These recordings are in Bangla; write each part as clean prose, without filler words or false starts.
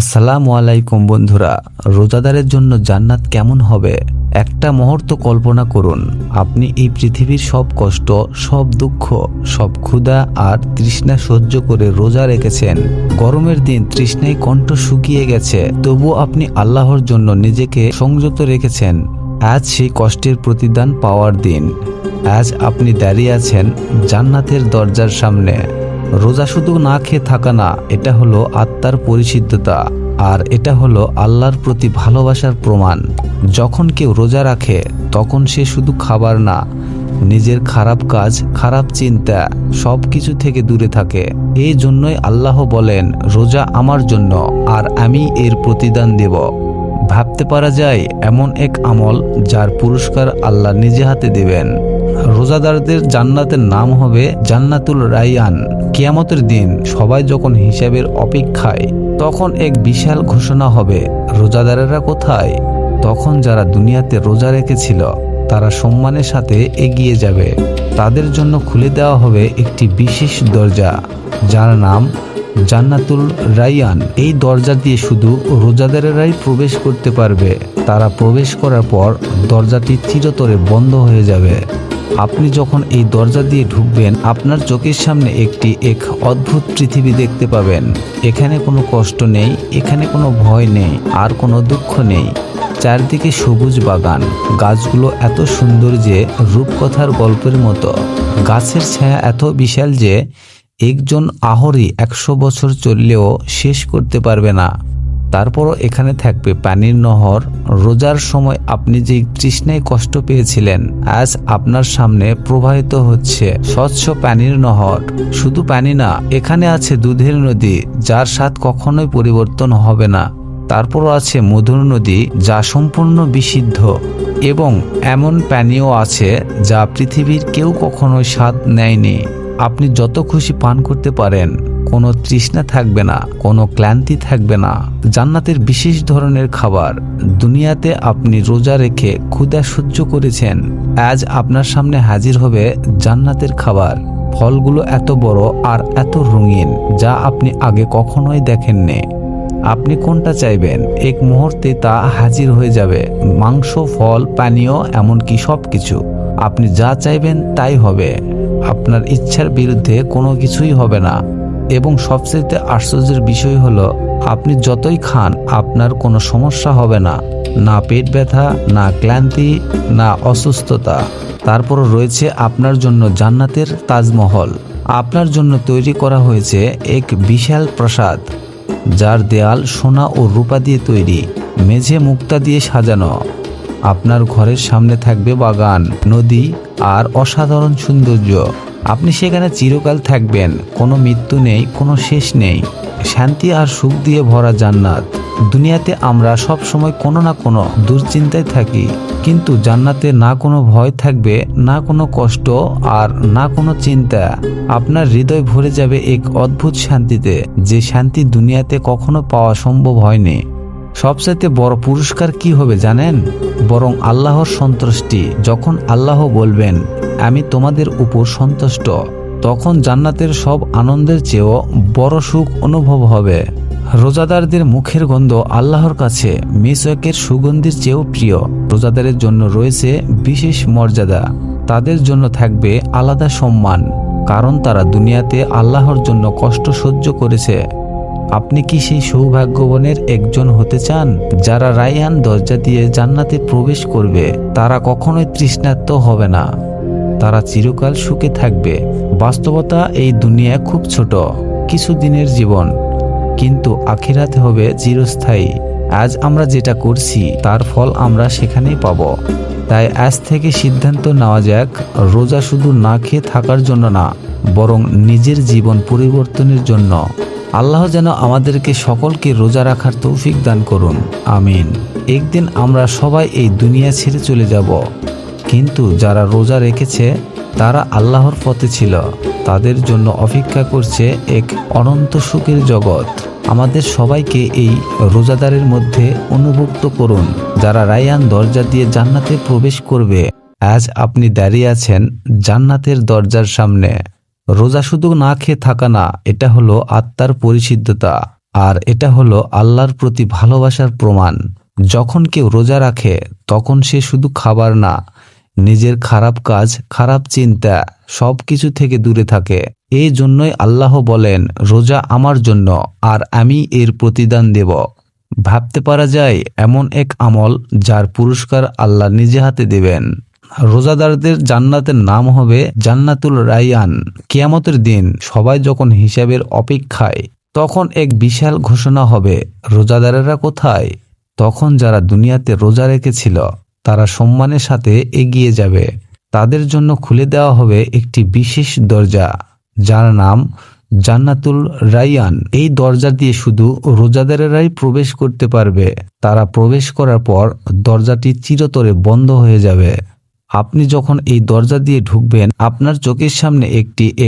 আসসালামু আলাইকুম বন্ধুরা, রোজাদারের জন্য জান্নাত কেমন হবে একটা মুহূর্ত কল্পনা করুন। আপনি এই পৃথিবীর সব কষ্ট, সব দুঃখ, সব ক্ষুধা আর তৃষ্ণা সহ্য করে রোজা রেখেছেন। গরমের দিন তৃষ্ণায় কণ্ঠ শুকিয়ে গেছে, তবু আপনি আল্লাহর জন্য নিজেকে সংযত রেখেছেন। আজ সেই কষ্টের প্রতিদান পাওয়ার দিন। আজ আপনি দাঁড়িয়ে আছেন জান্নাতের দরজার সামনে। রোজা শুধু না খেয়ে থাকা না, এটা হলো আত্মার পরিশুদ্ধতা, আর এটা হলো আল্লাহর প্রতি ভালোবাসার প্রমাণ। যখন কেউ রোজা রাখে তখন সে শুধু খাবার না, নিজের খারাপ কাজ, খারাপ চিন্তা সব কিছু থেকে দূরে থাকে। এই জন্যই আল্লাহ বলেন, রোজা আমার জন্য আর আমি এর প্রতিদান দেব। ভাবতে পারা যায় এমন এক আমল যার পুরস্কার আল্লাহ নিজে হাতে দেবেন। রোজাদারদের জান্নাতের নাম হবে জান্নাতুল রাইয়ান। কিয়ামতের দিন সবাই যখন হিসাবের অপেক্ষায়, তখন এক বিশাল ঘোষণা হবে, রোজাদারেরা কোথায়? তখন যারা দুনিয়াতে রোজা রেখেছিল তারা সম্মানের সাথে এগিয়ে যাবে। তাদের জন্য খুলে দেওয়া হবে একটি বিশেষ দরজা, যার নাম জান্নাতুল রাইয়ান। এই দরজা দিয়ে শুধু রোজাদারেরাই প্রবেশ করতে পারবে। তারা প্রবেশ করার পর দরজাটি চিরতরে বন্ধ হয়ে যাবে। আপনি যখন এই দরজা দিয়ে ঢুকবেন, আপনার চোখের সামনে এক অদ্ভুত পৃথিবী দেখতে পাবেন। এখানে কোনো কষ্ট নেই, এখানে কোনো ভয় নেই, আর কোনো দুঃখ নেই। চারদিকে সবুজ বাগান, গাছগুলো এত সুন্দর যে রূপকথার গল্পের মতো। গাছের ছায়া এত বিশাল যে একজন আহরি 100 বছর চললেও শেষ করতে পারবে না। তারপরও এখানে থাকবে পানির নহর। রোজার সময় আপনি যে তৃষ্ণায় কষ্ট পেয়েছিলেন, আজ আপনার সামনে প্রবাহিত হচ্ছে স্বচ্ছ পানির নহর। শুধু পানি না, এখানে আছে দুধের নদী, যার স্বাদ কখনোই পরিবর্তন হবে না। তারপরও আছে মধুর নদী, যা সম্পূর্ণ বিশুদ্ধ। এবং এমন পানীয় আছে যা পৃথিবীর কেউ কখনোই স্বাদ নেয়নি। আপনি যত খুশি পান করতে পারেন, কোনো তৃষ্ণা থাকবে না, কোনো ক্লান্তি থাকবে না। জান্নাতের বিশেষ ধরনের খাবার। দুনিয়াতে আপনি রোজা রেখে ক্ষুধা সহ্য করেছেন, আজ আপনার সামনে হাজির হবে জান্নাতের খাবার। ফলগুলো এত বড় আর এত রঙিন, যা আপনি আগে কখনোই দেখেননি। আপনি কোনটা চাইবেন, এক মুহূর্তে তা হাজির হয়ে যাবে। মাংস, ফল, পানীয়, এমনকি সবকিছু। আপনি যা চাইবেন তাই হবে। আপনার ইচ্ছার বিরুদ্ধে কোনো কিছুই হবে না। এবং সবচেয়ে আশ্চর্যের বিষয় হলো, আপনি যতই খান আপনার কোনো সমস্যা হবে না। না পেট ব্যথা, না ক্লান্তি, না অসুস্থতা। তারপর রয়েছে আপনার জন্য জান্নাতের তাজমহল। আপনার জন্য তৈরি করা হয়েছে এক বিশাল প্রাসাদ, যার দেয়াল সোনা ও রূপা দিয়ে তৈরি, মেঝে মুক্তা দিয়ে সাজানো। আপনার ঘরের সামনে থাকবে বাগান, নদী আর অসাধারণ সৌন্দর্য। আপনি সেখানে চিরকাল থাকবেন। কোনো মৃত্যু নেই, কোনো শেষ নেই। শান্তি আর সুখ দিয়ে ভরা জান্নাত। দুনিয়াতে আমরা সব সময় কোনো না কোনো দুশ্চিন্তায় থাকি, কিন্তু জান্নাতে না কোনো ভয় থাকবে, না কোনো কষ্ট, আর না কোনো চিন্তা। আপনার হৃদয় ভরে যাবে এক অদ্ভুত শান্তিতে, যে শান্তি দুনিয়াতে কখনো পাওয়া সম্ভব হয়নি। সবচাইতে বড় পুরস্কার কি হবে জানেন? বরং আল্লাহর সন্তুষ্টি। যখন আল্লাহ বলবেন, আমি তোমাদের উপর সন্তুষ্ট, তখন জান্নাতের সব আনন্দের চেয়েও বড় সুখ অনুভব হবে। রোজাদারদের মুখের গন্ধ আল্লাহর কাছে মিসওয়াকের সুগন্ধির চেয়েও প্রিয়। রোজাদারের জন্য রয়েছে বিশেষ মর্যাদা। তাদের জন্য থাকবে আলাদা সম্মান, কারণ তারা দুনিয়াতে আল্লাহর জন্য কষ্ট সহ্য করেছে। আপনি কি সেই সৌভাগ্যবানের একজন হতে চান, যারা রায়্যান দরজা দিয়ে জান্নাতে প্রবেশ করবে? তারা কখনোই তৃষ্ণার্ত হবে না, তারা চিরকাল সুখে থাকবে। বাস্তবতা, এই দুনিয়া খুব ছোট, কিছু দিনের জীবন, কিন্তু আখিরাতে হবে চিরস্থায়ী। আজ আমরা যেটা করছি তার ফল আমরা সেখানেই পাব। তাই আজ থেকে সিদ্ধান্ত নেওয়া যাক, রোজা শুধু না খেয়ে থাকার জন্য না, বরং নিজের জীবন পরিবর্তনের জন্য। আল্লাহ যেন আমাদেরকে সকলকে রোজা রাখার তৌফিক দান করুন, আমিন। একদিন আমরা সবাই এই দুনিয়া ছেড়ে চলে যাব, কিন্তু যারা রোজা রেখেছে তারা আল্লাহর পথে ছিল। তাদের জন্য অপেক্ষা করছে এক অনন্ত সুখের জগৎ। আমাদের সবাইকে এই রোজাদারের মধ্যে অনুভুক্ত করুন, যারা রায়্যান দরজা দিয়ে জান্নাতে প্রবেশ করবে। আজ আপনি দাঁড়িয়ে আছেন জান্নাতের দরজার সামনে। রোজা শুধু না খেয়ে থাকা না, এটা হলো আত্মার পরিশুদ্ধতা, আর এটা হলো আল্লাহর প্রতি ভালোবাসার প্রমাণ। যখন কেউ রোজা রাখে তখন সে শুধু খাবার না, নিজের খারাপ কাজ, খারাপ চিন্তা সব কিছু থেকে দূরে থাকে। এই জন্যই আল্লাহ বলেন, রোজা আমার জন্য আর আমি এর প্রতিদান দেব। ভাবতে পারা যায় এমন এক আমল যার পুরস্কার আল্লাহ নিজে হাতে দেবেন। রোজাদারদের জান্নাতের নাম হবে জান্নাতুল রাইয়ান। কিয়ামতের দিন সবাই যখন হিসাবের অপেক্ষায়, তখন এক বিশাল ঘোষণা হবে, রোজাদারেরা কোথায়? তখন যারা দুনিয়াতে রোজা রেখেছিল তারা সম্মানের সাথে এগিয়ে যাবে। তাদের জন্য খুলে দেওয়া হবে একটি বিশেষ দরজা, যার নাম জান্নাতুল রাইয়ান। এই দরজা দিয়ে শুধু রোজাদারেরাই প্রবেশ করতে পারবে। তারা প্রবেশ করার পর দরজাটি চিরতরে বন্ধ হয়ে যাবে। আপনি যখন এই দরজা দিয়ে ঢুকবেন, আপনার চোখের সামনে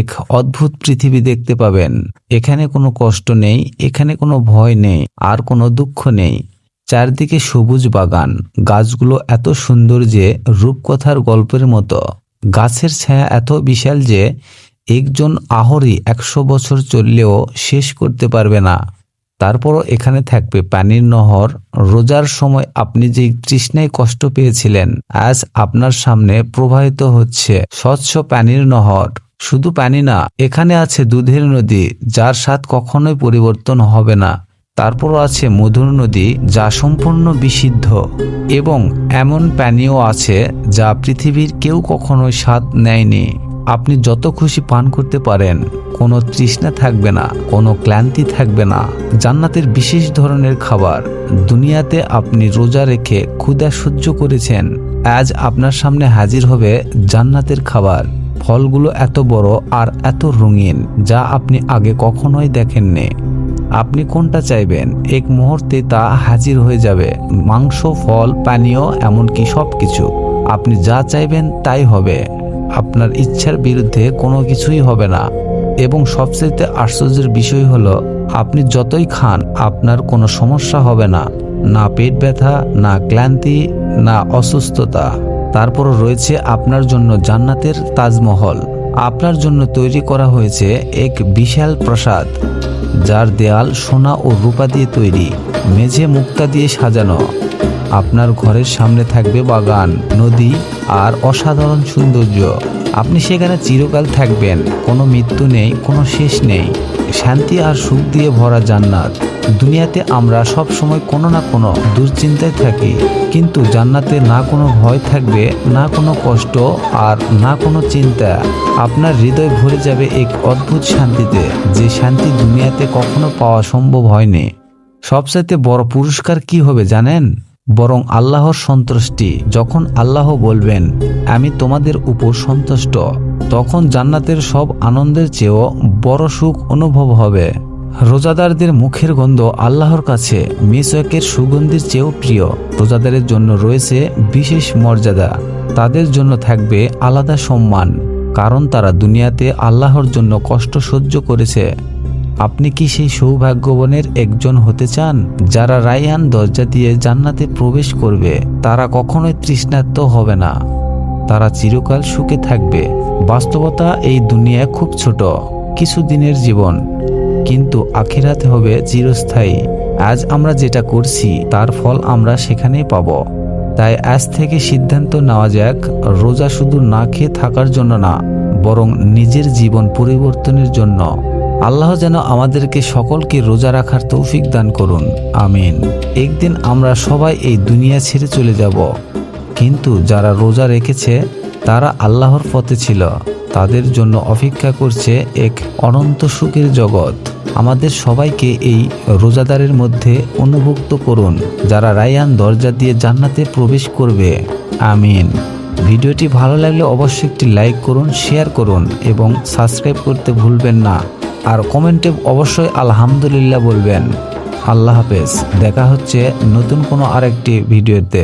এক অদ্ভুত পৃথিবী দেখতে পাবেন। এখানে কোনো কষ্ট নেই, এখানে কোনো ভয় নেই, আর কোনো দুঃখ নেই। চারদিকে সবুজ বাগান, গাছগুলো এত সুন্দর যে রূপকথার গল্পের মতো। গাছের ছায়া এত বিশাল যে একজন আহরি 100 বছর চললেও শেষ করতে পারবে না। তারপরও এখানে থাকবে পানির নহর। রোজার সময় আপনি যে তৃষ্ণায় কষ্ট পেয়েছিলেন, আজ আপনার সামনে প্রবাহিত হচ্ছে স্বচ্ছ পানির নহর। শুধু পানি না, এখানে আছে দুধের নদী, যার স্বাদ কখনোই পরিবর্তন হবে না। তারপরও আছে মধুর নদী, যা সম্পূর্ণ বিশুদ্ধ, এবং এমন পানীয় আছে যা পৃথিবীর কেউ কখনোই স্বাদ নেয়নি। আপনি যত খুশি পান করতে পারেন, কোনো তৃষ্ণা থাকবে না, কোনো ক্লান্তি থাকবে না। জান্নাতের বিশেষ ধরনের খাবার। দুনিয়াতে আপনি রোজা রেখে ক্ষুধা সহ্য করেছেন, আজ আপনার সামনে হাজির হবে জান্নাতের খাবার। ফলগুলো এত বড় আর এত রঙিন যা আপনি আগে কখনোই দেখেননি। আপনি কোনটা চাইবেন, এক মুহূর্তে তা হাজির হয়ে যাবে। মাংস, ফল, পানীয়, এমনকি সবকিছু। আপনি যা চাইবেন তাই হবে। আপনার ইচ্ছার বিরুদ্ধে কোনো কিছুই হবে না। এবং সবচেয়ে আশ্চর্যের বিষয় হলো, আপনি যতই খান আপনার কোনো সমস্যা হবে না, না পেট ব্যথা, না ক্লান্তি, না অসুস্থতা। তারপরও রয়েছে আপনার জন্য জান্নাতের তাজমহল। আপনার জন্য তৈরি করা হয়েছে এক বিশাল প্রাসাদ, যার দেয়াল সোনা ও রূপা দিয়ে তৈরি, মেঝে মুক্তা দিয়ে সাজানো। আপনার ঘরের সামনে থাকবে বাগান, নদী আর অসাধারণ সৌন্দর্য। আপনি সেখানে চিরকাল থাকবেন, কোনো মৃত্যু নেই, কোনো শেষ নেই। শান্তি আর সুখ দিয়ে ভরা জান্নাত। দুনিয়াতে আমরা সব সময় কোনো না কোনো দুশ্চিন্তায় থাকি, কিন্তু জান্নাতে না কোনো ভয় থাকবে, না কোনো কষ্ট, আর না কোনো চিন্তা। আপনার হৃদয় ভরে যাবে এক অদ্ভুত শান্তিতে, যে শান্তি দুনিয়াতে কখনো পাওয়া সম্ভব হয়নি। সবচাইতে বড় পুরস্কার কি হবে জানেন? বরং আল্লাহর সন্তুষ্টি। যখন আল্লাহ বলবেন, আমি তোমাদের উপর সন্তুষ্ট, তখন জান্নাতের সব আনন্দের চেয়েও বড় সুখ অনুভব হবে। রোজাদারদের মুখের গন্ধ আল্লাহর কাছে মিসওয়াকের সুগন্ধির চেয়েও প্রিয়। রোজাদারের জন্য রয়েছে বিশেষ মর্যাদা। তাদের জন্য থাকবে আলাদা সম্মান, কারণ তারা দুনিয়াতে আল্লাহর জন্য কষ্ট সহ্য করেছে। আপনি কি সেই সৌভাগ্যবানের একজন হতে চান, যারা রায়হান দরজা দিয়ে জান্নাতে প্রবেশ করবে? তারা কখনোই তৃষ্ণার্ত হবে না, তারা চিরকাল সুখে থাকবে। বাস্তবতা, এই দুনিয়া খুব ছোট, কিছু দিনের জীবন, কিন্তু আখিরাতে হবে চিরস্থায়ী। আজ আমরা যেটা করছি তার ফল আমরা সেখানেই পাব। তাই আজ থেকে সিদ্ধান্ত নেওয়া যাক, রোজা শুধু না খেয়ে থাকার জন্য না, বরং নিজের জীবন পরিবর্তনের জন্য। আল্লাহ যেন আমাদেরকে সকলকে রোজা রাখার তৌফিক দান করুন, আমিন। একদিন আমরা সবাই এই দুনিয়া ছেড়ে চলে যাব, কিন্তু যারা রোজা রেখেছে তারা আল্লাহর পথে ছিল। তাদের জন্য অপেক্ষা করছে এক অনন্ত সুখের জগৎ। আমাদের সবাইকে এই রোজাদারের মধ্যে অন্তর্ভুক্ত করুন, যারা রায়হান দরজা দিয়ে জান্নাতে প্রবেশ করবে, আমিন। ভিডিওটি ভালো লাগলে অবশ্যই একটি লাইক করুন, শেয়ার করুন এবং সাবস্ক্রাইব করতে ভুলবেন না। আর কমেন্টে অবশ্যই আলহামদুলিল্লাহ বলবেন। আল্লাহ হাফেজ। দেখা হচ্ছে নতুন কোনো আরেকটি ভিডিওতে।